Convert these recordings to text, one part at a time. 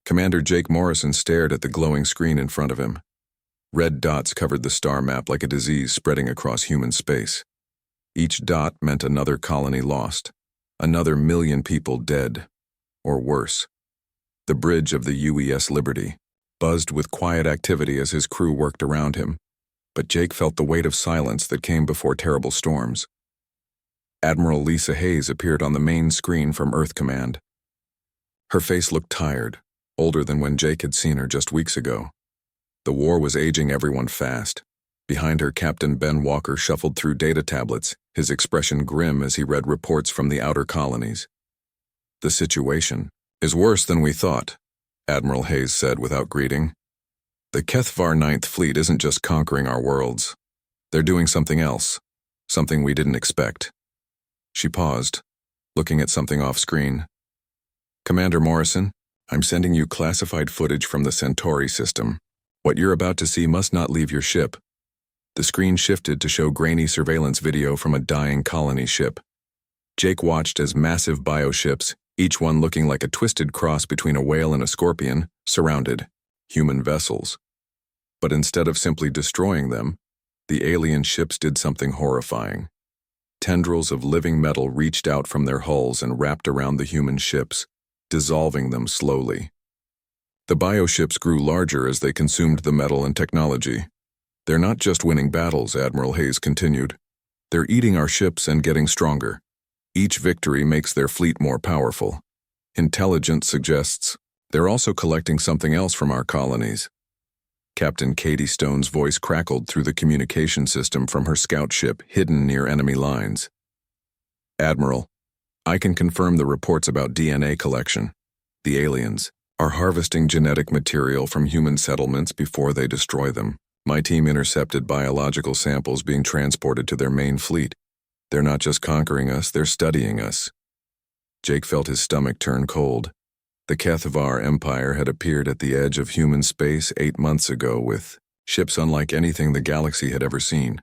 Commander Jake Morrison stared at the glowing screen in front of him. Red dots covered the star map like a disease spreading across human space. Each dot meant another colony lost, another million people dead, or worse. The bridge of the UES Liberty buzzed with quiet activity as his crew worked around him, but Jake felt the weight of silence that came before terrible storms. Admiral Lisa Hayes appeared on the main screen from Earth Command. Her face looked tired, older than when Jake had seen her just weeks ago. The war was aging everyone fast. Behind her, Captain Ben Walker shuffled through data tablets, his expression grim as he read reports from the outer colonies. "The situation is worse than we thought," Admiral Hayes said without greeting. "The Kethvar Ninth Fleet isn't just conquering our worlds. They're doing something else, something we didn't expect." She paused, looking at something off-screen. "Commander Morrison, I'm sending you classified footage from the Centauri system. What you're about to see must not leave your ship." The screen shifted to show grainy surveillance video from a dying colony ship. Jake watched as massive bioships, each one looking like a twisted cross between a whale and a scorpion, surrounded human vessels. But instead of simply destroying them, the alien ships did something horrifying. Tendrils of living metal reached out from their hulls and wrapped around the human ships, dissolving them slowly. The bioships grew larger as they consumed the metal and technology. "They're not just winning battles," Admiral Hayes continued. "They're eating our ships and getting stronger. Each victory makes their fleet more powerful. Intelligence suggests they're also collecting something else from our colonies." Captain Katie Stone's voice crackled through the communication system from her scout ship hidden near enemy lines. "Admiral, I can confirm the reports about DNA collection. The aliens are harvesting genetic material from human settlements before they destroy them. My team intercepted biological samples being transported to their main fleet. They're not just conquering us, they're studying us." Jake felt his stomach turn cold. The Kethvar Empire had appeared at the edge of human space 8 months ago with ships unlike anything the galaxy had ever seen.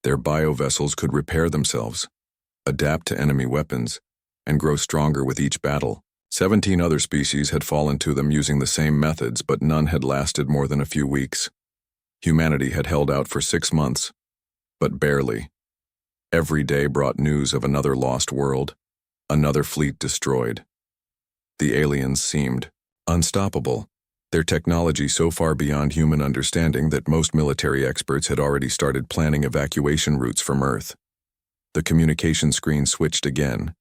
Their biovessels could repair themselves, adapt to enemy weapons, and grow stronger with each battle. 17 other species had fallen to them using the same methods, but none had lasted more than a few weeks. Humanity had held out for 6 months, but barely. Every day brought news of another lost world, another fleet destroyed. The aliens seemed unstoppable, their technology so far beyond human understanding that most military experts had already started planning evacuation routes from Earth. The communication screen switched again,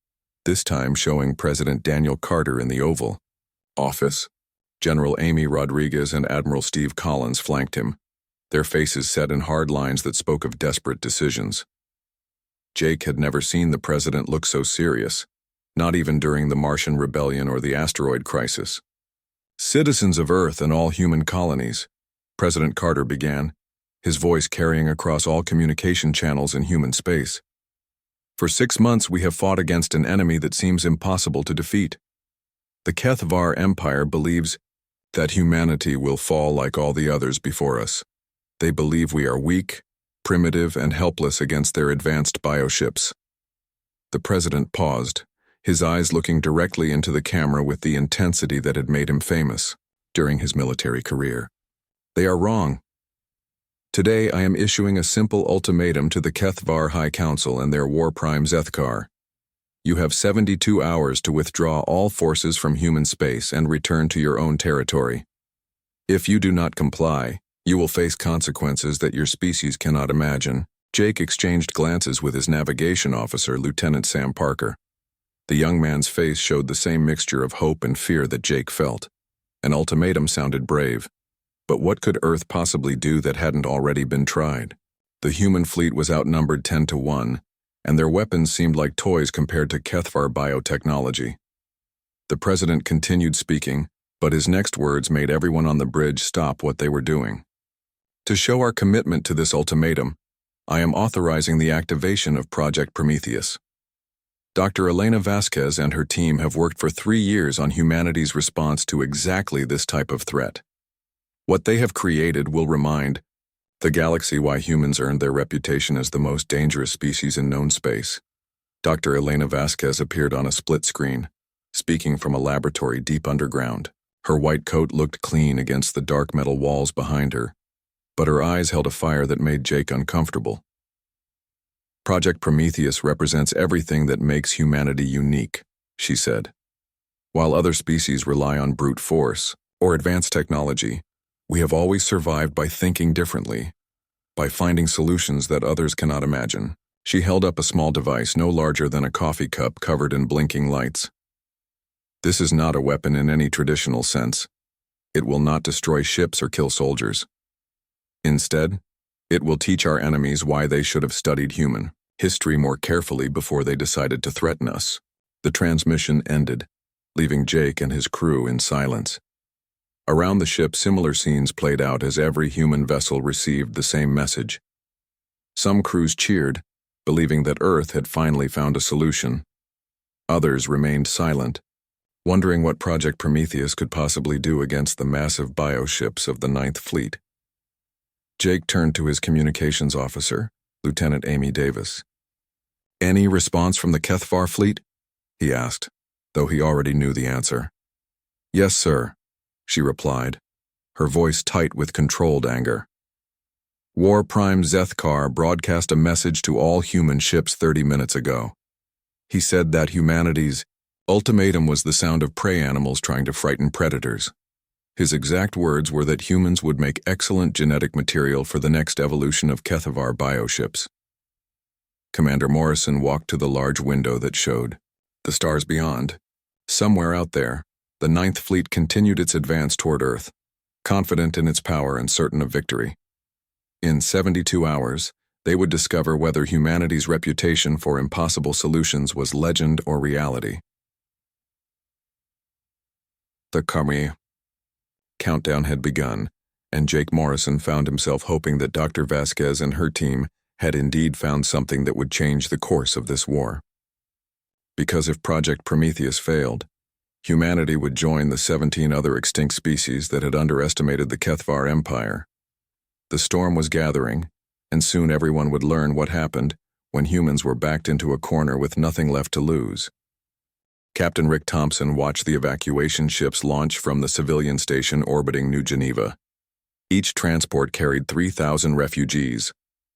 this time showing President Daniel Carter in the Oval Office. General Amy Rodriguez and Admiral Steve Collins flanked him, their faces set in hard lines that spoke of desperate decisions. Jake had never seen the president look so serious, not even during the Martian Rebellion or the asteroid crisis. "Citizens of Earth and all human colonies," President Carter began, his voice carrying across all communication channels in human space. "For 6 months we have fought against an enemy that seems impossible to defeat. The Kethvar Empire believes that humanity will fall like all the others before us. They believe we are weak, primitive, and helpless against their advanced bioships." The president paused, his eyes looking directly into the camera with the intensity that had made him famous during his military career. "They are wrong. Today I am issuing a simple ultimatum to the Kethvar High Council and their war prime Zethkar. You have 72 hours to withdraw all forces from human space and return to your own territory. If you do not comply, you will face consequences that your species cannot imagine." Jake exchanged glances with his navigation officer, Lieutenant Sam Parker. The young man's face showed the same mixture of hope and fear that Jake felt. An ultimatum sounded brave, but what could Earth possibly do that hadn't already been tried? The human fleet was outnumbered 10-1, and their weapons seemed like toys compared to Kethvar biotechnology. The president continued speaking, but his next words made everyone on the bridge stop what they were doing. "To show our commitment to this ultimatum, I am authorizing the activation of Project Prometheus. Dr. Elena Vasquez and her team have worked for 3 years on humanity's response to exactly this type of threat. What they have created will remind the galaxy why humans earned their reputation as the most dangerous species in known space." Dr. Elena Vasquez appeared on a split screen, speaking from a laboratory deep underground. Her white coat looked clean against the dark metal walls behind her, but her eyes held a fire that made Jake uncomfortable. Project Prometheus represents everything that makes humanity unique, she said. While other species rely on brute force or advanced technology, we have always survived by thinking differently, by finding solutions that others cannot imagine. She held up a small device no larger than a coffee cup covered in blinking lights. This is not a weapon in any traditional sense. It will not destroy ships or kill soldiers. Instead, it will teach our enemies why they should have studied human history more carefully before they decided to threaten us. The transmission ended, leaving Jake and his crew in silence. Around the ship, similar scenes played out as every human vessel received the same message. Some crews cheered, believing that Earth had finally found a solution. Others remained silent, wondering what Project Prometheus could possibly do against the massive bioships of the Ninth Fleet. Jake turned to his communications officer, Lieutenant Amy Davis. "Any response from the HFY fleet?" he asked, though he already knew the answer. "Yes, sir," she replied, her voice tight with controlled anger. "War Prime Zethkar broadcast a message to all human ships 30 minutes ago. He said that humanity's ultimatum was the sound of prey animals trying to frighten predators. His exact words were that humans would make excellent genetic material for the next evolution of HFY bioships." Commander Morrison walked to the large window that showed the stars beyond. Somewhere out there, the Ninth Fleet continued its advance toward Earth, confident in its power and certain of victory. In 72 hours, they would discover whether humanity's reputation for impossible solutions was legend or reality. The countdown had begun, and Jake Morrison found himself hoping that Dr. Vasquez and her team had indeed found something that would change the course of this war. Because if Project Prometheus failed, humanity would join the 17 other extinct species that had underestimated the HFY Empire. The storm was gathering, and soon everyone would learn what happened when humans were backed into a corner with nothing left to lose. Captain Rick Thompson watched the evacuation ships launch from the civilian station orbiting New Geneva. Each transport carried 3,000 refugees,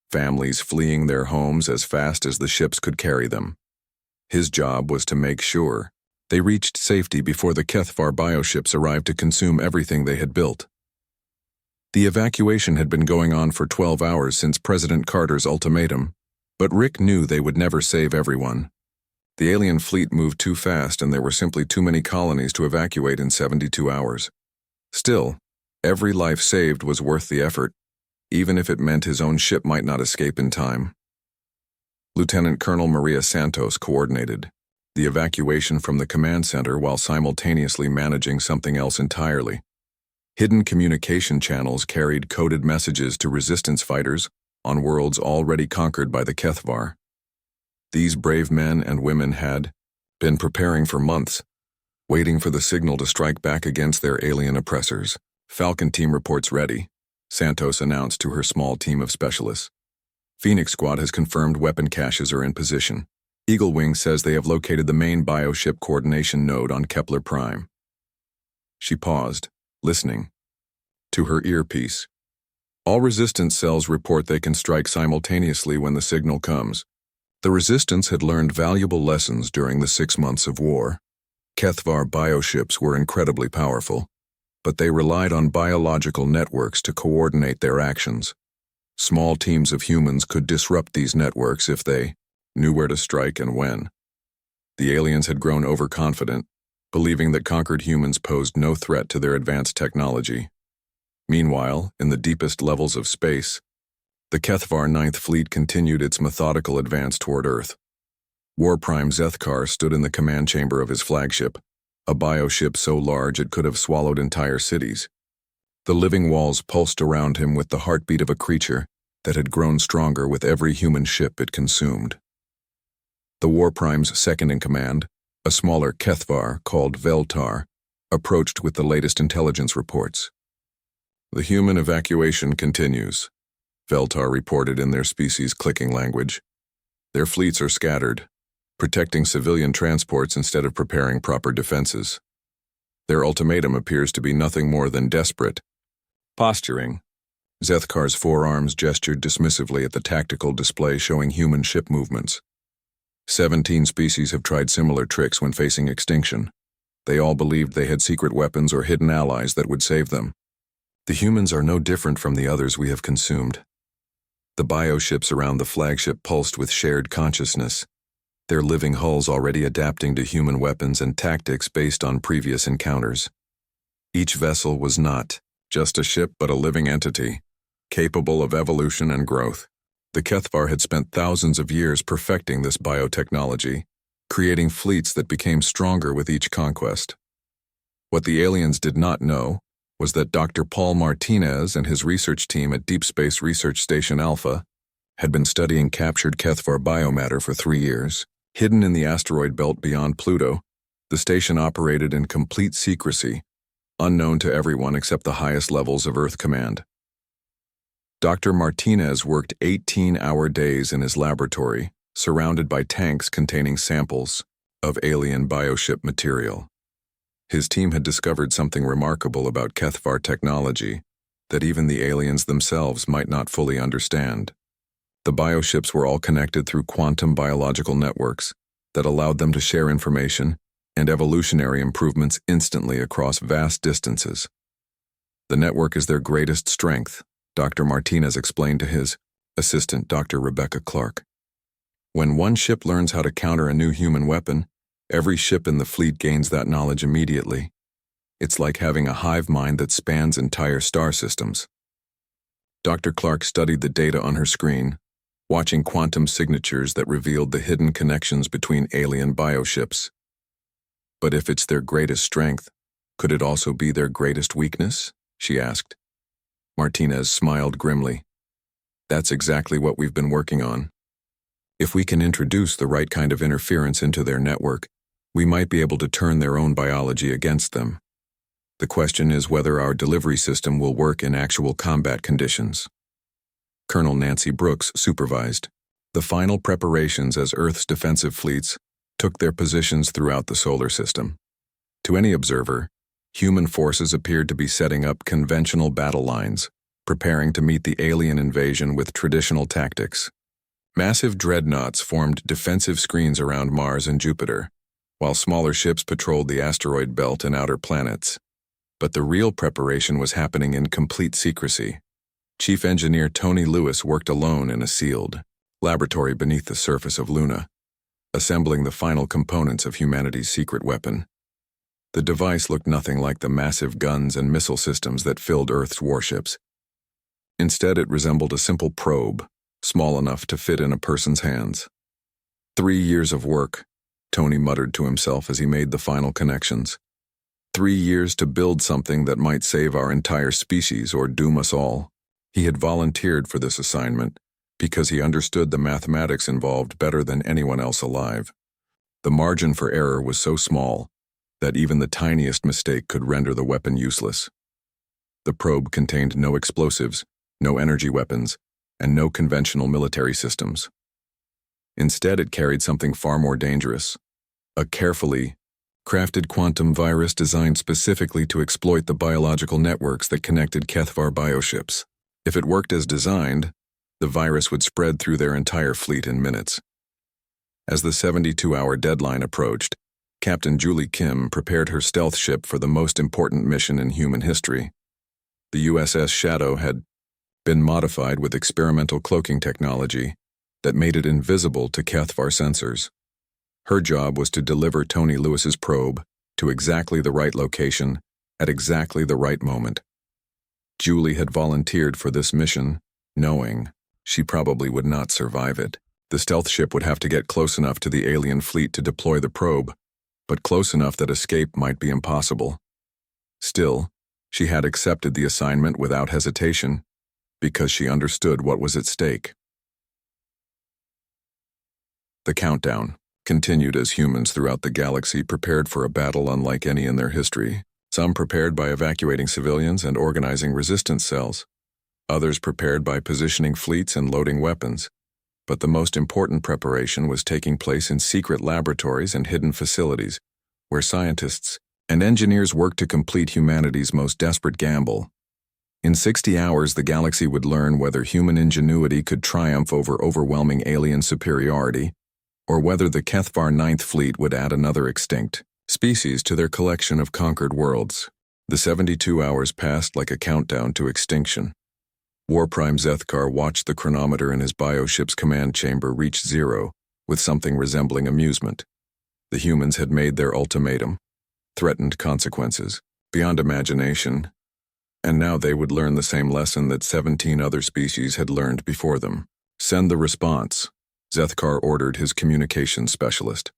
families fleeing their homes as fast as the ships could carry them. His job was to make sure they reached safety before the HFY bioships arrived to consume everything they had built. The evacuation had been going on for 12 hours since President Carter's ultimatum, but Rick knew they would never save everyone. The alien fleet moved too fast, and there were simply too many colonies to evacuate in 72 hours. Still, every life saved was worth the effort, even if it meant his own ship might not escape in time. Lieutenant Colonel Maria Santos coordinated the evacuation from the command center while simultaneously managing something else entirely. Hidden communication channels carried coded messages to resistance fighters on worlds already conquered by the HFY. These brave men and women had been preparing for months, waiting for the signal to strike back against their alien oppressors. "Falcon team reports ready," Santos announced to her small team of specialists. "Phoenix Squad has confirmed weapon caches are in position. Eagle Wing says they have located the main bioship coordination node on Kepler Prime." She paused, listening to her earpiece. "All resistance cells report they can strike simultaneously when the signal comes." The resistance had learned valuable lessons during the 6 months of war. HFY bioships were incredibly powerful, but they relied on biological networks to coordinate their actions. Small teams of humans could disrupt these networks if they knew where to strike and when. The aliens had grown overconfident, believing that conquered humans posed no threat to their advanced technology. Meanwhile, in the deepest levels of space, the HFY Ninth Fleet continued its methodical advance toward Earth. War Prime Zethkar stood in the command chamber of his flagship, a bioship so large it could have swallowed entire cities. The living walls pulsed around him with the heartbeat of a creature that had grown stronger with every human ship it consumed. The War Prime's second-in-command, a smaller HFY called Veltar, approached with the latest intelligence reports. "The human evacuation continues," Veltar reported in their species' clicking language. "Their fleets are scattered, protecting civilian transports instead of preparing proper defenses." Their ultimatum appears to be nothing more than desperate posturing. Zethkar's forearms gestured dismissively at the tactical display showing human ship movements. 17 species have tried similar tricks when facing extinction. They all believed they had secret weapons or hidden allies that would save them. The humans are no different from the others we have consumed. The bioships around the flagship pulsed with shared consciousness, their living hulls already adapting to human weapons and tactics based on previous encounters. Each vessel was not just a ship but a living entity, capable of evolution and growth. The Kethvar had spent thousands of years perfecting this biotechnology, creating fleets that became stronger with each conquest. What the aliens did not know was that Dr. Paul Martinez and his research team at Deep Space Research Station Alpha had been studying captured Kethvar biomatter for 3 years. Hidden in the asteroid belt beyond Pluto, the station operated in complete secrecy, unknown to everyone except the highest levels of Earth Command. Dr. Martinez worked 18-hour days in his laboratory, surrounded by tanks containing samples of alien bioship material. His team had discovered something remarkable about Kethvar technology that even the aliens themselves might not fully understand. The bioships were all connected through quantum biological networks that allowed them to share information and evolutionary improvements instantly across vast distances. The network is their greatest strength, Dr. Martinez explained to his assistant, Dr. Rebecca Clark. When one ship learns how to counter a new human weapon, every ship in the fleet gains that knowledge immediately. It's like having a hive mind that spans entire star systems. Dr. Clark studied the data on her screen, watching quantum signatures that revealed the hidden connections between alien bioships. But if it's their greatest strength, could it also be their greatest weakness? She asked. Martinez smiled grimly. That's exactly what we've been working on. If we can introduce the right kind of interference into their network, we might be able to turn their own biology against them. The question is whether our delivery system will work in actual combat conditions. Colonel Nancy Brooks supervised the final preparations as Earth's defensive fleets took their positions throughout the solar system. To any observer, human forces appeared to be setting up conventional battle lines, preparing to meet the alien invasion with traditional tactics. Massive dreadnoughts formed defensive screens around Mars and Jupiter, while smaller ships patrolled the asteroid belt and outer planets. But the real preparation was happening in complete secrecy. Chief Engineer Tony Lewis worked alone in a sealed laboratory beneath the surface of Luna, assembling the final components of humanity's secret weapon. The device looked nothing like the massive guns and missile systems that filled Earth's warships. Instead, it resembled a simple probe, small enough to fit in a person's hands. 3 years of work, Tony muttered to himself as he made the final connections. 3 years to build something that might save our entire species or doom us all. He had volunteered for this assignment because he understood the mathematics involved better than anyone else alive. The margin for error was so small that even the tiniest mistake could render the weapon useless. The probe contained no explosives, no energy weapons, and no conventional military systems. Instead, it carried something far more dangerous, a carefully crafted quantum virus designed specifically to exploit the biological networks that connected Kethvar bioships. If it worked as designed, the virus would spread through their entire fleet in minutes. As the 72-hour deadline approached, Captain Julie Kim prepared her stealth ship for the most important mission in human history. The USS Shadow had been modified with experimental cloaking technology that made it invisible to Kethvar sensors. Her job was to deliver Tony Lewis's probe to exactly the right location at exactly the right moment. Julie had volunteered for this mission, knowing she probably would not survive it. The stealth ship would have to get close enough to the alien fleet to deploy the probe, but close enough that escape might be impossible. Still, she had accepted the assignment without hesitation because she understood what was at stake. The countdown continued as humans throughout the galaxy prepared for a battle unlike any in their history. Some prepared by evacuating civilians and organizing resistance cells. Others prepared by positioning fleets and loading weapons. But the most important preparation was taking place in secret laboratories and hidden facilities, where scientists and engineers worked to complete humanity's most desperate gamble. In 60 hours, the galaxy would learn whether human ingenuity could triumph over overwhelming alien superiority, or whether the Kethvar Ninth Fleet would add another extinct species to their collection of conquered worlds. The 72 hours passed like a countdown to extinction. War Prime Zethkar watched the chronometer in his bioship's command chamber reach zero with something resembling amusement. The humans had made their ultimatum, threatened consequences, beyond imagination, and now they would learn the same lesson that 17 other species had learned before them. Send the response, Zethkar ordered his communications specialist.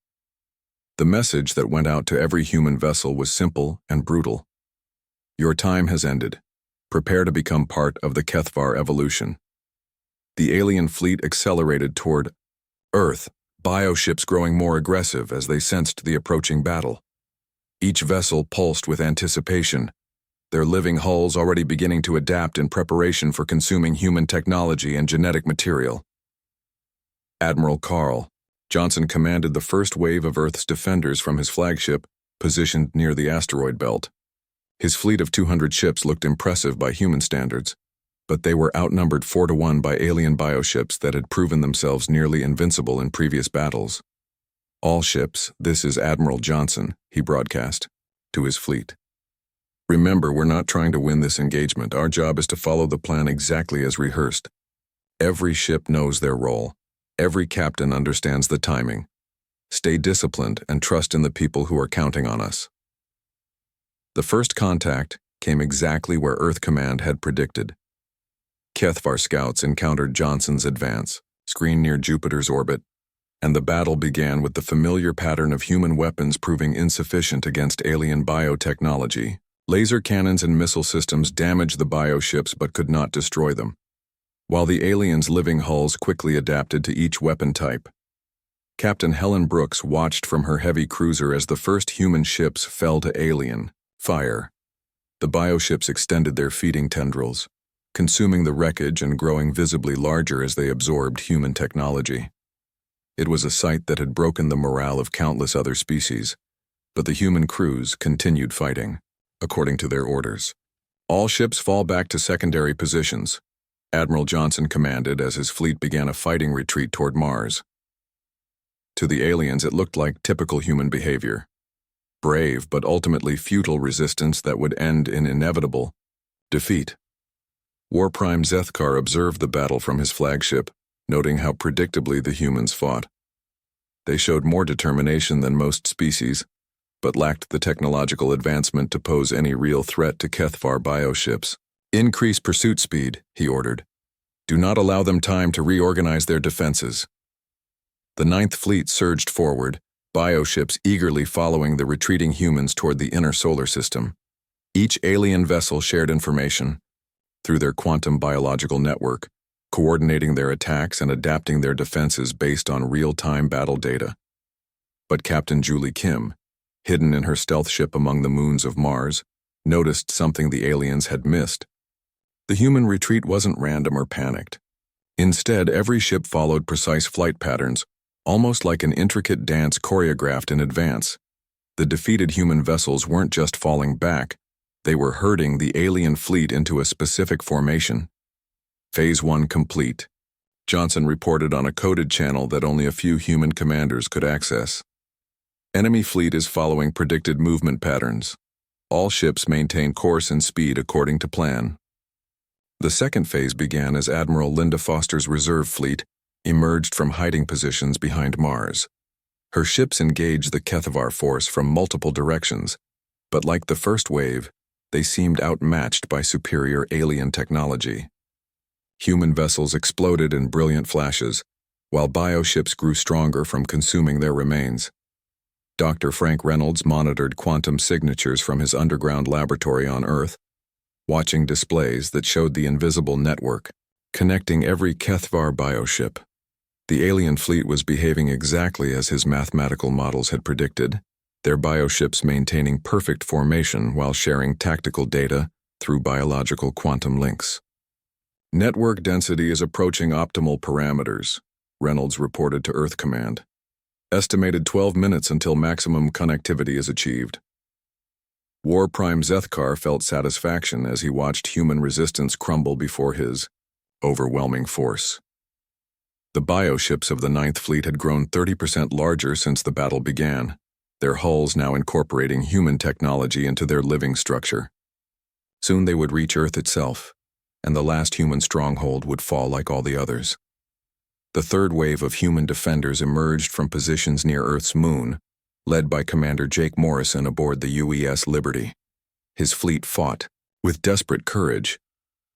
The message that went out to every human vessel was simple and brutal. Your time has ended. Prepare to become part of the Kethvar evolution. The alien fleet accelerated toward Earth, bioships growing more aggressive as they sensed the approaching battle. Each vessel pulsed with anticipation, their living hulls already beginning to adapt in preparation for consuming human technology and genetic material. Admiral Carl Johnson commanded the first wave of Earth's defenders from his flagship, positioned near the asteroid belt. His fleet of 200 ships looked impressive by human standards, but they were outnumbered 4-1 by alien bioships that had proven themselves nearly invincible in previous battles. All ships, this is Admiral Johnson, he broadcast to his fleet. Remember, we're not trying to win this engagement. Our job is to follow the plan exactly as rehearsed. Every ship knows their role. Every captain understands the timing. Stay disciplined and trust in the people who are counting on us. The first contact came exactly where Earth Command had predicted. Kethvar scouts encountered Johnson's advance, screen near Jupiter's orbit, and the battle began with the familiar pattern of human weapons proving insufficient against alien biotechnology. Laser cannons and missile systems damaged the bioships but could not destroy them, while the aliens' living hulls quickly adapted to each weapon type. Captain Helen Brooks watched from her heavy cruiser as the first human ships fell to alien fire. The bioships extended their feeding tendrils, consuming the wreckage and growing visibly larger as they absorbed human technology. It was a sight that had broken the morale of countless other species, but the human crews continued fighting, according to their orders. All ships fall back to secondary positions, Admiral Johnson commanded as his fleet began a fighting retreat toward Mars. To the aliens, it looked like typical human behavior. Brave but ultimately futile resistance that would end in inevitable defeat. War Prime Zethkar observed the battle from his flagship, noting how predictably the humans fought. They showed more determination than most species, but lacked the technological advancement to pose any real threat to Kethvar bioships. Increase pursuit speed, he ordered. Do not allow them time to reorganize their defenses. The Ninth Fleet surged forward, bioships eagerly following the retreating humans toward the inner solar system. Each alien vessel shared information through their quantum biological network, coordinating their attacks and adapting their defenses based on real-time battle data. But Captain Julie Kim, hidden in her stealth ship among the moons of Mars, noticed something the aliens had missed. The human retreat wasn't random or panicked. Instead, every ship followed precise flight patterns, almost like an intricate dance choreographed in advance. The defeated human vessels weren't just falling back, they were herding the alien fleet into a specific formation. Phase 1 complete, Johnson reported on a coded channel that only a few human commanders could access. Enemy fleet is following predicted movement patterns. All ships maintain course and speed according to plan. The second phase began as Admiral Linda Foster's reserve fleet emerged from hiding positions behind Mars. Her ships engaged the Kethvar force from multiple directions, but like the first wave, they seemed outmatched by superior alien technology. Human vessels exploded in brilliant flashes, while bioships grew stronger from consuming their remains. Dr. Frank Reynolds monitored quantum signatures from his underground laboratory on Earth, watching displays that showed the invisible network connecting every Kethvar bioship. The alien fleet was behaving exactly as his mathematical models had predicted, their bioships maintaining perfect formation while sharing tactical data through biological quantum links. Network density is approaching optimal parameters, Reynolds reported to Earth Command. Estimated 12 minutes until maximum connectivity is achieved. War Prime Zethkar felt satisfaction as he watched human resistance crumble before his overwhelming force. The bioships of the Ninth Fleet had grown 30% larger since the battle began, their hulls now incorporating human technology into their living structure. Soon they would reach Earth itself, and the last human stronghold would fall like all the others. The third wave of human defenders emerged from positions near Earth's moon, led by Commander Jake Morrison aboard the UES Liberty. His fleet fought, with desperate courage,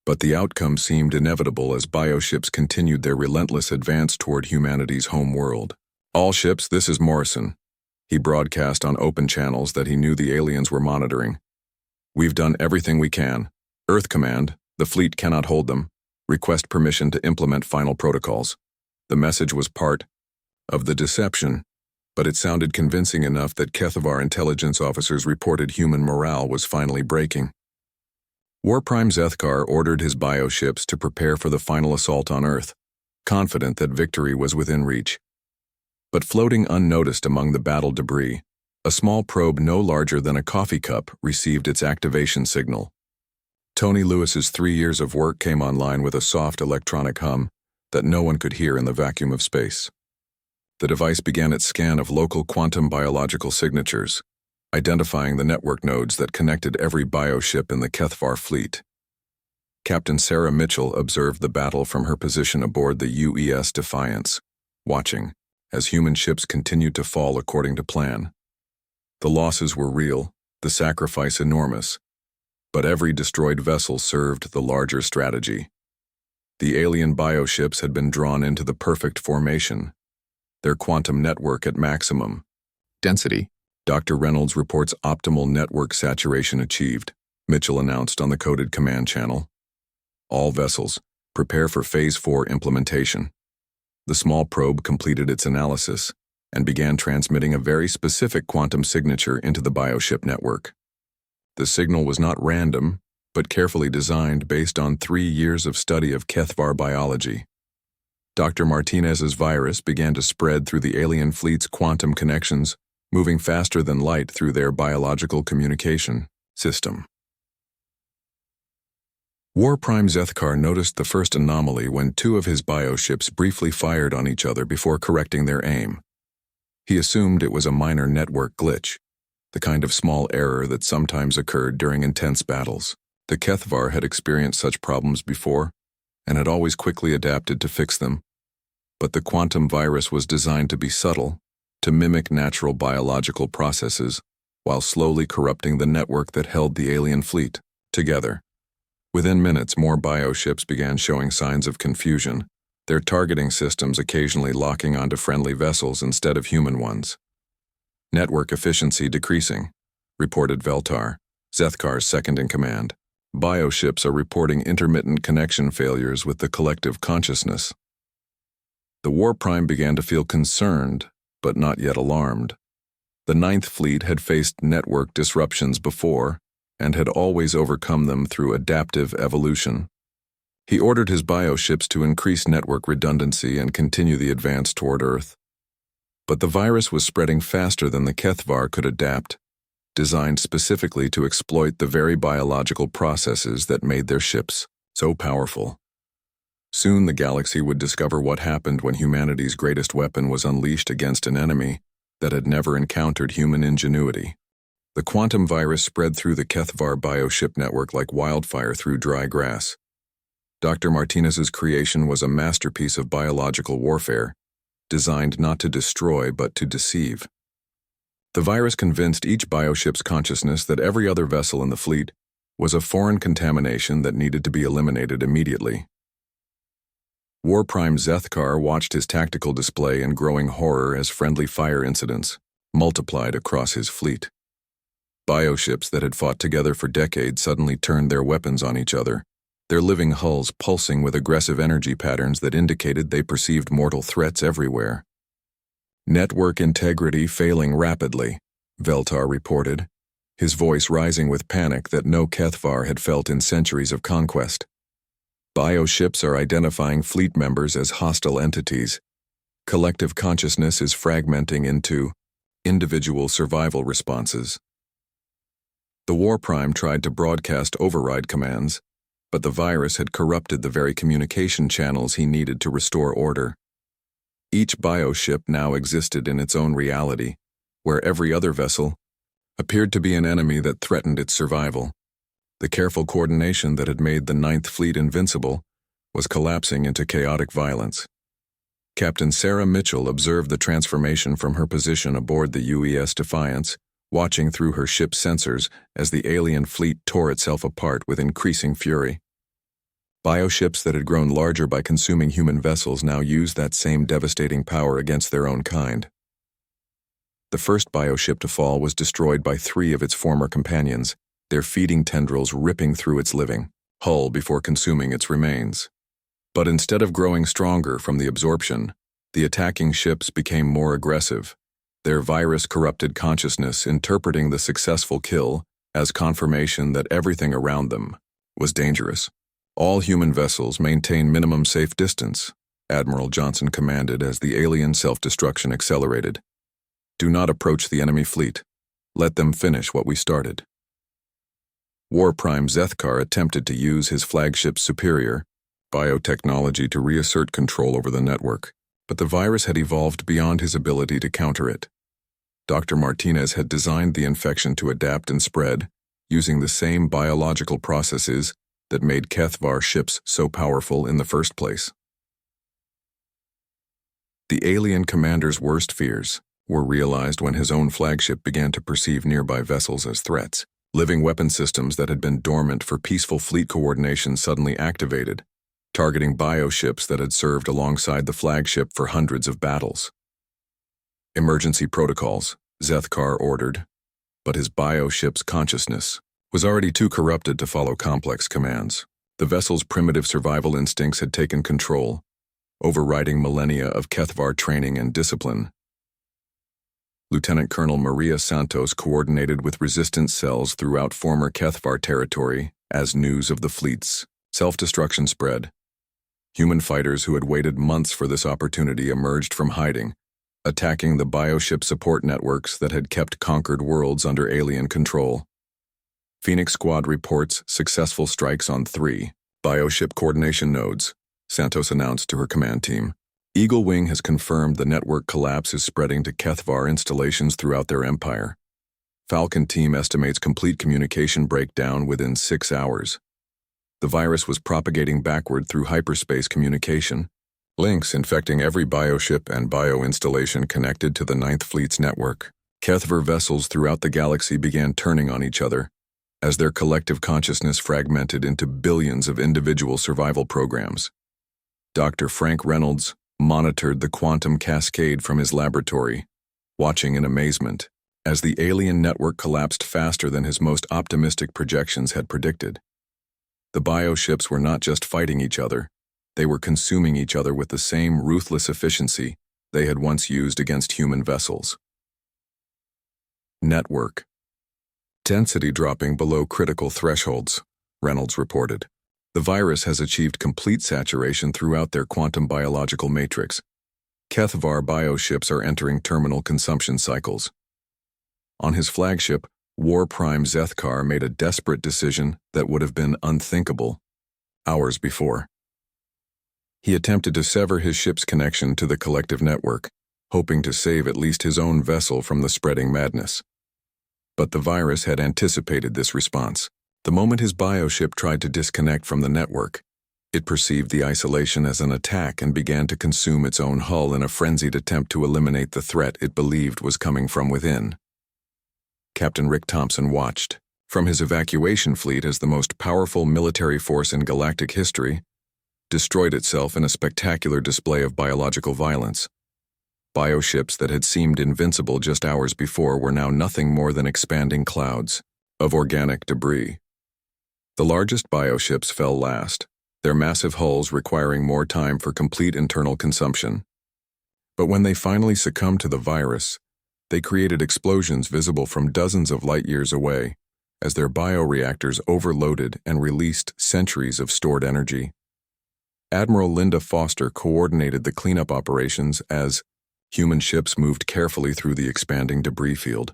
but the outcome seemed inevitable as bioships continued their relentless advance toward humanity's home world. "All ships, this is Morrison," he broadcast on open channels that he knew the aliens were monitoring. "We've done everything we can. Earth Command, the fleet cannot hold them. Request permission to implement final protocols." The message was part of the deception, but it sounded convincing enough that Kethavar intelligence officers reported human morale was finally breaking. War Prime Zethkar ordered his bioships to prepare for the final assault on Earth, confident that victory was within reach. But floating unnoticed among the battle debris, a small probe no larger than a coffee cup received its activation signal. Tony Lewis's 3 years of work came online with a soft electronic hum that no one could hear in the vacuum of space. The device began its scan of local quantum biological signatures, identifying the network nodes that connected every bioship in the Kethavar fleet. Captain Sarah Mitchell observed the battle from her position aboard the UES Defiance, watching as human ships continued to fall according to plan. The losses were real, the sacrifice enormous, but every destroyed vessel served the larger strategy. The alien bioships had been drawn into the perfect formation, their quantum network at maximum density. Dr. Reynolds reports optimal network saturation achieved, Mitchell announced on the coded command channel. "All vessels, prepare for Phase 4 implementation." The small probe completed its analysis and began transmitting a very specific quantum signature into the bioship network. The signal was not random, but carefully designed based on 3 years of study of Kethavar biology. Dr. Martinez's virus began to spread through the alien fleet's quantum connections, moving faster than light through their biological communication system. War Prime Zethkar noticed the first anomaly when 2 of his bioships briefly fired on each other before correcting their aim. He assumed it was a minor network glitch, the kind of small error that sometimes occurred during intense battles. The Kethavar had experienced such problems before, and had always quickly adapted to fix them. But the quantum virus was designed to be subtle, to mimic natural biological processes, while slowly corrupting the network that held the alien fleet together. Within minutes, more bioships began showing signs of confusion, their targeting systems occasionally locking onto friendly vessels instead of human ones. "Network efficiency decreasing," reported Veltar, Zethkar's second-in-command. "Bioships are reporting intermittent connection failures with the collective consciousness." The War Prime began to feel concerned, but not yet alarmed. The Ninth Fleet had faced network disruptions before, and had always overcome them through adaptive evolution. He ordered his bioships to increase network redundancy and continue the advance toward Earth. But the virus was spreading faster than the Kethavar could adapt, designed specifically to exploit the very biological processes that made their ships so powerful. Soon the galaxy would discover what happened when humanity's greatest weapon was unleashed against an enemy that had never encountered human ingenuity. The quantum virus spread through the Kethavar bioship network like wildfire through dry grass. Dr. Martinez's creation was a masterpiece of biological warfare, designed not to destroy but to deceive. The virus convinced each bioship's consciousness that every other vessel in the fleet was a foreign contamination that needed to be eliminated immediately. War Prime Zethkar watched his tactical display in growing horror as friendly fire incidents multiplied across his fleet. Bioships that had fought together for decades suddenly turned their weapons on each other, their living hulls pulsing with aggressive energy patterns that indicated they perceived mortal threats everywhere. "Network integrity failing rapidly," Veltar reported, his voice rising with panic that no Kethavar had felt in centuries of conquest. "Bioships are identifying fleet members as hostile entities. Collective consciousness is fragmenting into individual survival responses." The War Prime tried to broadcast override commands, but the virus had corrupted the very communication channels he needed to restore order. Each bioship now existed in its own reality, where every other vessel appeared to be an enemy that threatened its survival. The careful coordination that had made the Ninth Fleet invincible was collapsing into chaotic violence. Captain Sarah Mitchell observed the transformation from her position aboard the UES Defiance, watching through her ship's sensors as the alien fleet tore itself apart with increasing fury. Bioships that had grown larger by consuming human vessels now used that same devastating power against their own kind. The first bioship to fall was destroyed by 3 of its former companions, their feeding tendrils ripping through its living hull before consuming its remains. But instead of growing stronger from the absorption, the attacking ships became more aggressive, their virus-corrupted consciousness interpreting the successful kill as confirmation that everything around them was dangerous. All human vessels maintain minimum safe distance, Admiral Johnson commanded as the alien self-destruction accelerated. Do not approach the enemy fleet. Let them finish what we started. War Prime Zethkar attempted to use his flagship's superior biotechnology to reassert control over the network, but the virus had evolved beyond his ability to counter it. Dr. Martinez had designed the infection to adapt and spread, using the same biological processes that made Kethvar ships so powerful in the first place. The alien commander's worst fears were realized when his own flagship began to perceive nearby vessels as threats. Living weapon systems that had been dormant for peaceful fleet coordination suddenly activated, targeting bioships that had served alongside the flagship for hundreds of battles. Emergency protocols, Zethkar ordered, but his bioship's consciousness was already too corrupted to follow complex commands. The vessel's primitive survival instincts had taken control, overriding millennia of Kethvar training and discipline. Lieutenant Colonel Maria Santos coordinated with resistance cells throughout former Kethvar territory as news of the fleet's self-destruction spread. Human fighters who had waited months for this opportunity emerged from hiding, attacking the bioship support networks that had kept conquered worlds under alien control. Phoenix Squad reports successful strikes on 3 bioship coordination nodes, Santos announced to her command team. Eagle Wing has confirmed the network collapse is spreading to Kethvar installations throughout their empire. Falcon Team estimates complete communication breakdown within 6 hours. The virus was propagating backward through hyperspace communication, links infecting every bioship and bio-installation connected to the Ninth Fleet's network. Kethvar vessels throughout the galaxy began turning on each other, as their collective consciousness fragmented into billions of individual survival programs. Dr. Frank Reynolds monitored the quantum cascade from his laboratory, watching in amazement, as the alien network collapsed faster than his most optimistic projections had predicted. The bioships were not just fighting each other, they were consuming each other with the same ruthless efficiency they had once used against human vessels. Network density dropping below critical thresholds, Reynolds reported. The virus has achieved complete saturation throughout their quantum biological matrix. Kethvar bioships are entering terminal consumption cycles. On his flagship, War Prime Zethkar made a desperate decision that would have been unthinkable hours before. He attempted to sever his ship's connection to the collective network, hoping to save at least his own vessel from the spreading madness. But the virus had anticipated this response. The moment his bioship tried to disconnect from the network, it perceived the isolation as an attack and began to consume its own hull in a frenzied attempt to eliminate the threat it believed was coming from within. Captain Rick Thompson watched from his evacuation fleet as the most powerful military force in galactic history destroyed itself in a spectacular display of biological violence. Bioships that had seemed invincible just hours before were now nothing more than expanding clouds of organic debris. The largest bioships fell last, their massive hulls requiring more time for complete internal consumption. But when they finally succumbed to the virus, they created explosions visible from dozens of light years away, as their bioreactors overloaded and released centuries of stored energy. Admiral Linda Foster coordinated the cleanup operations as human ships moved carefully through the expanding debris field.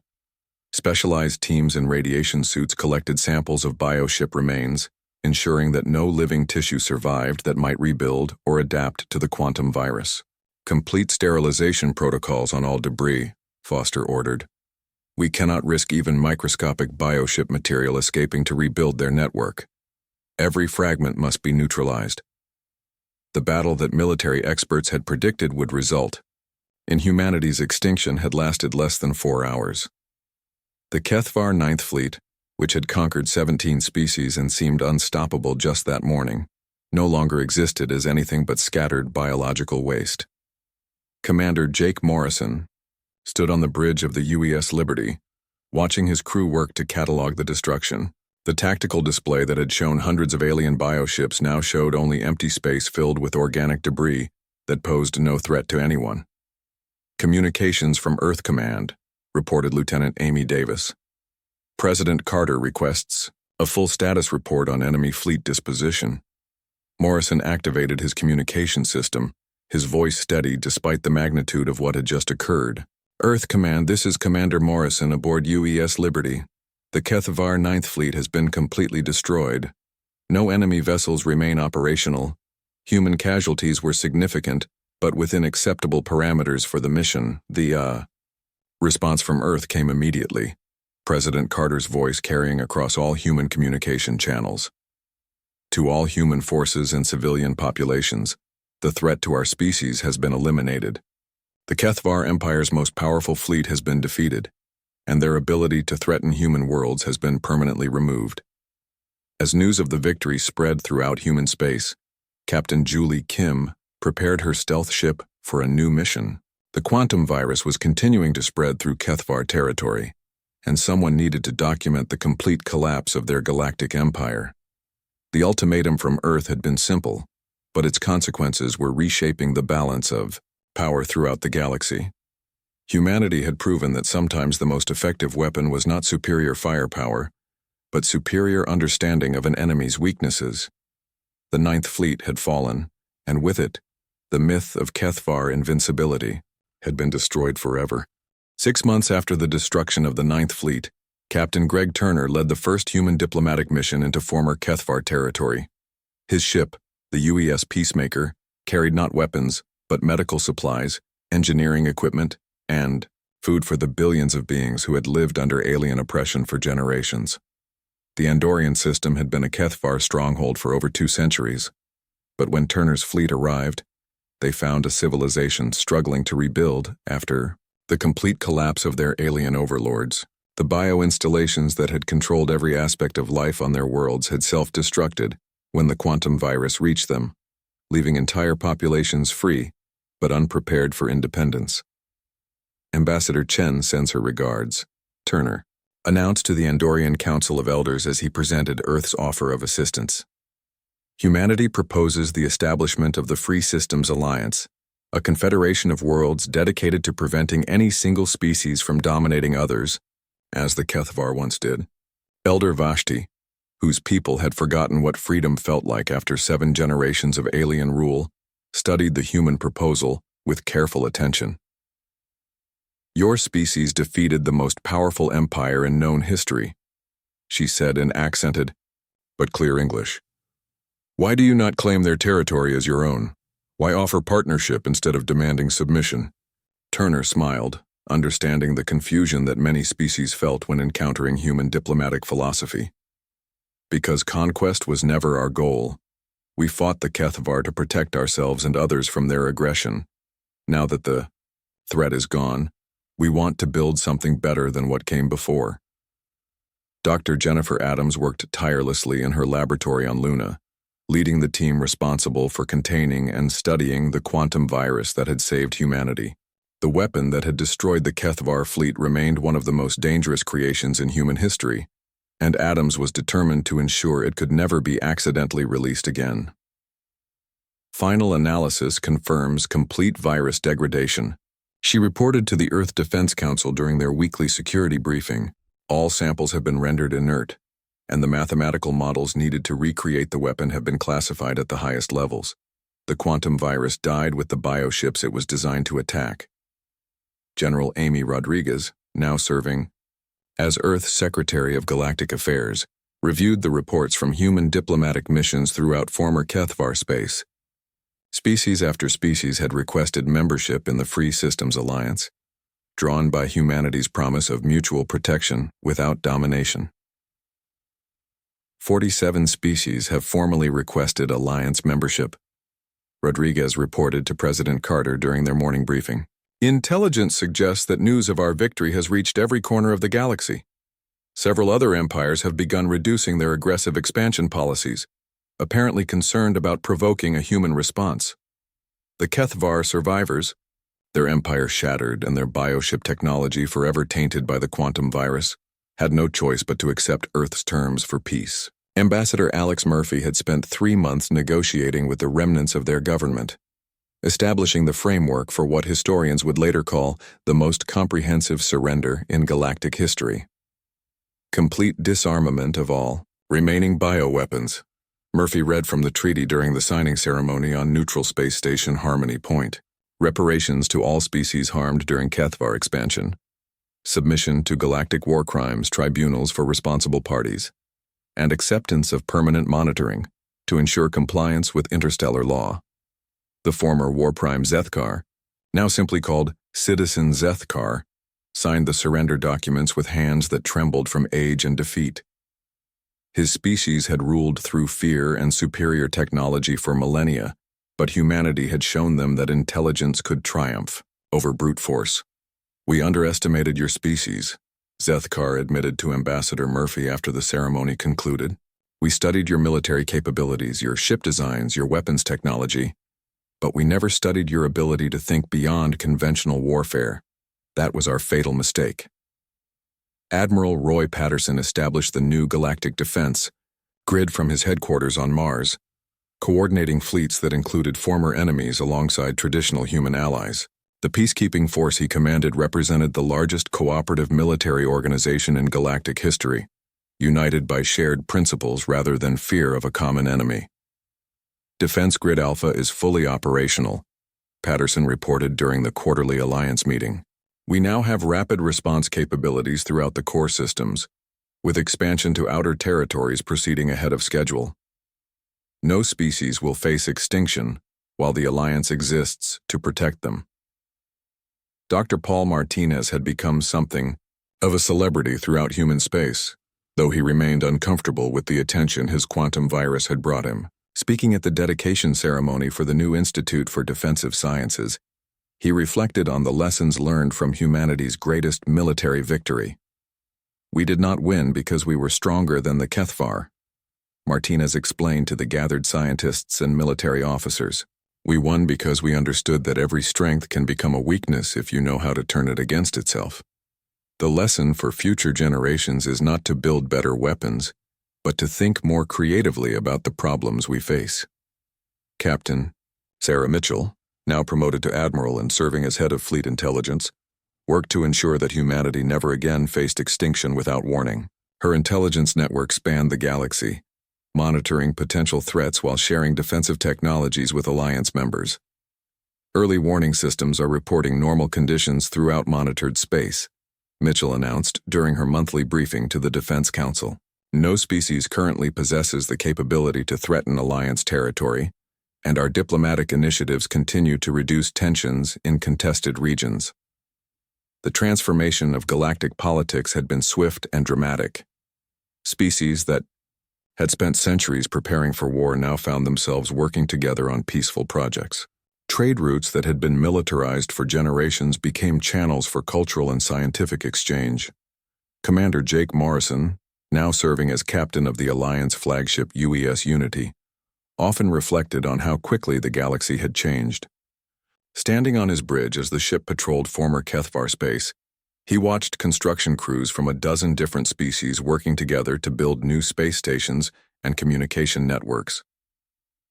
Specialized teams in radiation suits collected samples of bioship remains, ensuring that no living tissue survived that might rebuild or adapt to the quantum virus. Complete sterilization protocols on all debris, Foster ordered. We cannot risk even microscopic bioship material escaping to rebuild their network. Every fragment must be neutralized. The battle that military experts had predicted would result in humanity's extinction had lasted less than 4 hours. The Kethvar Ninth Fleet, which had conquered 17 species and seemed unstoppable just that morning, no longer existed as anything but scattered biological waste. Commander Jake Morrison stood on the bridge of the UES Liberty, watching his crew work to catalog the destruction. The tactical display that had shown hundreds of alien bioships now showed only empty space filled with organic debris that posed no threat to anyone. Communications from Earth Command, reported Lieutenant Amy Davis. President Carter requests a full status report on enemy fleet disposition. Morrison activated his communication system, his voice steady despite the magnitude of what had just occurred. Earth Command, this is Commander Morrison aboard UES Liberty. The Kethvar Ninth Fleet has been completely destroyed. No enemy vessels remain operational. Human casualties were significant, but within acceptable parameters for the mission. The response from Earth came immediately, President Carter's voice carrying across all human communication channels. To all human forces and civilian populations, the threat to our species has been eliminated. The Kethvar Empire's most powerful fleet has been defeated, and their ability to threaten human worlds has been permanently removed. As news of the victory spread throughout human space, Captain Julie Kim prepared her stealth ship for a new mission. The quantum virus was continuing to spread through Kethvar territory, and someone needed to document the complete collapse of their galactic empire. The ultimatum from Earth had been simple, but its consequences were reshaping the balance of power throughout the galaxy. Humanity had proven that sometimes the most effective weapon was not superior firepower, but superior understanding of an enemy's weaknesses. The Ninth Fleet had fallen, and with it, the myth of Kethvar invincibility had been destroyed forever. 6 months after the destruction of the Ninth Fleet, Captain Greg Turner led the first human diplomatic mission into former Kethvar territory. His ship, the UES Peacemaker, carried not weapons, but medical supplies, engineering equipment, and food for the billions of beings who had lived under alien oppression for generations. The Andorian system had been a Kethvar stronghold for over 2 centuries, but when Turner's fleet arrived, they found a civilization struggling to rebuild after the complete collapse of their alien overlords. The bio-installations that had controlled every aspect of life on their worlds had self-destructed when the quantum virus reached them, leaving entire populations free but unprepared for independence. Ambassador Chen sends her regards, Turner announced to the Andorian Council of Elders as he presented Earth's offer of assistance. Humanity proposes the establishment of the Free Systems Alliance, a confederation of worlds dedicated to preventing any single species from dominating others, as the Kethvar once did. Elder Vashti, whose people had forgotten what freedom felt like after 7 generations of alien rule, studied the human proposal with careful attention. Your species defeated the most powerful empire in known history, she said in accented but clear English. Why do you not claim their territory as your own? Why offer partnership instead of demanding submission? Turner smiled, understanding the confusion that many species felt when encountering human diplomatic philosophy. Because conquest was never our goal, we fought the Kethvar to protect ourselves and others from their aggression. Now that the threat is gone, we want to build something better than what came before. Dr. Jennifer Adams worked tirelessly in her laboratory on Luna, leading the team responsible for containing and studying the quantum virus that had saved humanity. The weapon that had destroyed the Kethvar fleet remained one of the most dangerous creations in human history, and Adams was determined to ensure it could never be accidentally released again. Final analysis confirms complete virus degradation. She reported to the Earth Defense Council during their weekly security briefing. All samples have been rendered inert, and the mathematical models needed to recreate the weapon have been classified at the highest levels. The quantum virus died with the bioships it was designed to attack. General Amy Rodriguez, now serving as Earth's Secretary of Galactic Affairs, reviewed the reports from human diplomatic missions throughout former HFY space. Species after species had requested membership in the Free Systems Alliance, drawn by humanity's promise of mutual protection without domination. 47 species have formally requested Alliance membership, Rodriguez reported to President Carter during their morning briefing. Intelligence suggests that news of our victory has reached every corner of the galaxy. Several other empires have begun reducing their aggressive expansion policies, apparently concerned about provoking a human response. The HFY survivors, their empire shattered and their bioship technology forever tainted by the quantum virus, had no choice but to accept Earth's terms for peace. Ambassador Alex Murphy had spent 3 months negotiating with the remnants of their government, establishing the framework for what historians would later call the most comprehensive surrender in galactic history. Complete disarmament of all remaining bioweapons. Murphy read from the treaty during the signing ceremony on neutral space station Harmony Point. Reparations to all species harmed during HFY expansion. Submission to galactic war crimes tribunals for responsible parties. And acceptance of permanent monitoring to ensure compliance with interstellar law. The former War Prime Zethkar, now simply called Citizen Zethkar, signed the surrender documents with hands that trembled from age and defeat. His species had ruled through fear and superior technology for millennia, but humanity had shown them that intelligence could triumph over brute force. We underestimated your species, Zethkar admitted to Ambassador Murphy after the ceremony concluded. We studied your military capabilities, your ship designs, your weapons technology, but we never studied your ability to think beyond conventional warfare. That was our fatal mistake. Admiral Roy Patterson established the new Galactic Defense Grid from his headquarters on Mars, coordinating fleets that included former enemies alongside traditional human allies. The peacekeeping force he commanded represented the largest cooperative military organization in galactic history, united by shared principles rather than fear of a common enemy. Defense Grid Alpha is fully operational, Patterson reported during the quarterly Alliance meeting. We now have rapid response capabilities throughout the core systems, with expansion to outer territories proceeding ahead of schedule. No species will face extinction while the Alliance exists to protect them. Dr. Paul Martinez had become something of a celebrity throughout human space, though he remained uncomfortable with the attention his quantum virus had brought him. Speaking at the dedication ceremony for the new Institute for Defensive Sciences, he reflected on the lessons learned from humanity's greatest military victory. We did not win because we were stronger than the HFY, Martinez explained to the gathered scientists and military officers. We won because we understood that every strength can become a weakness if you know how to turn it against itself. The lesson for future generations is not to build better weapons, but to think more creatively about the problems we face. Captain Sarah Mitchell, now promoted to Admiral and serving as head of Fleet Intelligence, worked to ensure that humanity never again faced extinction without warning. Her intelligence network spanned the galaxy, monitoring potential threats while sharing defensive technologies with Alliance members. Early warning systems are reporting normal conditions throughout monitored space, Mitchell announced during her monthly briefing to the Defense Council. No species currently possesses the capability to threaten Alliance territory, and our diplomatic initiatives continue to reduce tensions in contested regions. The transformation of galactic politics had been swift and dramatic. Species that had spent centuries preparing for war now found themselves working together on peaceful projects. Trade routes that had been militarized for generations became channels for cultural and scientific exchange. Commander Jake Morrison, now serving as captain of the Alliance flagship UES Unity, often reflected on how quickly the galaxy had changed. Standing on his bridge as the ship patrolled former HFY space, he watched construction crews from a dozen different species working together to build new space stations and communication networks.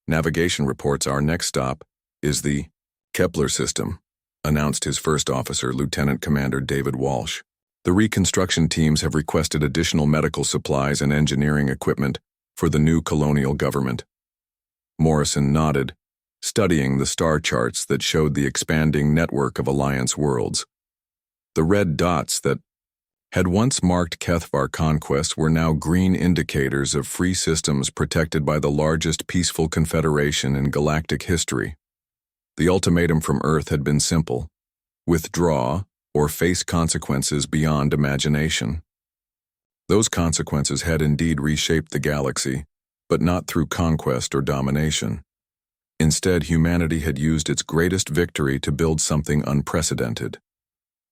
Navigation reports our next stop is the Kepler system, announced his first officer, Lieutenant Commander David Walsh. The reconstruction teams have requested additional medical supplies and engineering equipment for the new colonial government. Morrison nodded, studying the star charts that showed the expanding network of Alliance worlds. The red dots that had once marked Kethvar conquests were now green indicators of free systems protected by the largest peaceful confederation in galactic history. The ultimatum from Earth had been simple: withdraw or face consequences beyond imagination. Those consequences had indeed reshaped the galaxy, but not through conquest or domination. Instead, humanity had used its greatest victory to build something unprecedented: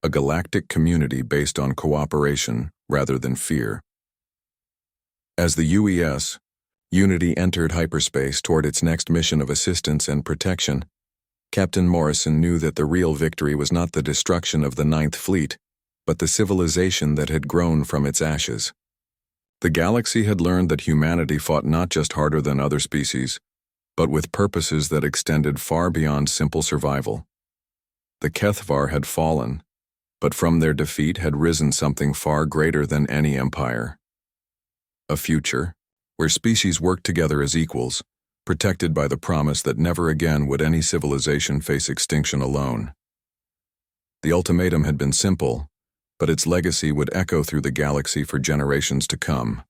a galactic community based on cooperation rather than fear. As the UES, Unity entered hyperspace toward its next mission of assistance and protection, Captain Morrison knew that the real victory was not the destruction of the Ninth Fleet, but the civilization that had grown from its ashes. The galaxy had learned that humanity fought not just harder than other species, but with purposes that extended far beyond simple survival. The Kethvar had fallen, but from their defeat had risen something far greater than any empire. A future where species worked together as equals, protected by the promise that never again would any civilization face extinction alone. The ultimatum had been simple, but its legacy would echo through the galaxy for generations to come.